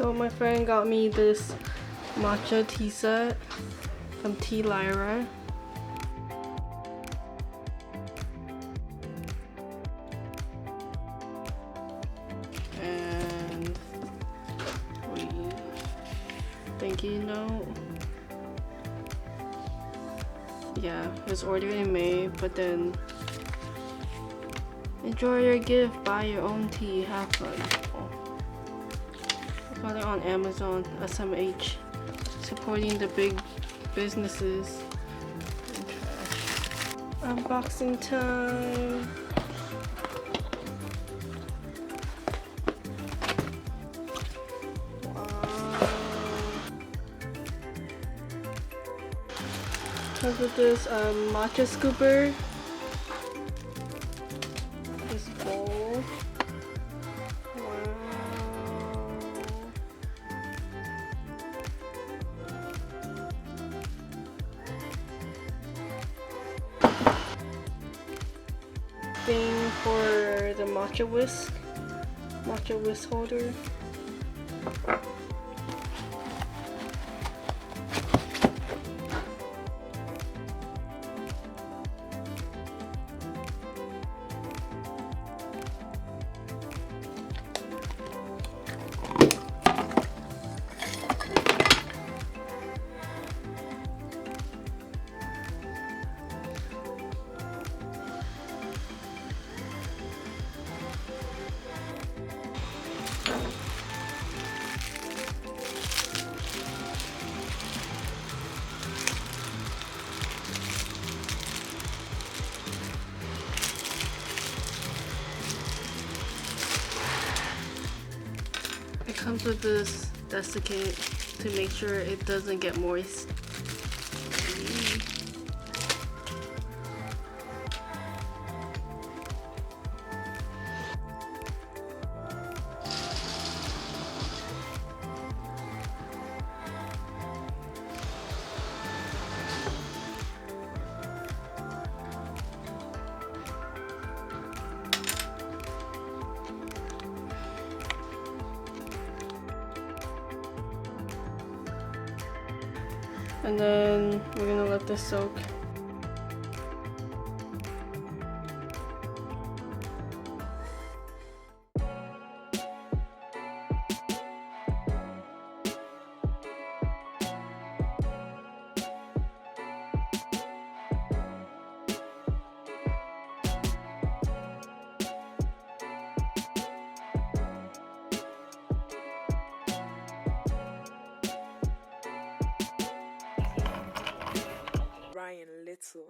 So my friend got me this matcha tea set from Tea Lyra. And thank you note. Yeah, it was ordered in May, but then enjoy your gift, buy your own tea, have fun. I got it on Amazon, SMH, supporting the big businesses. Unboxing time. Comes with this matcha scooper, this bowl. Wow. Thing for the matcha whisk holder. It comes with this desiccant to make sure it doesn't get moist. And then we're gonna let this soak. Ryan Little.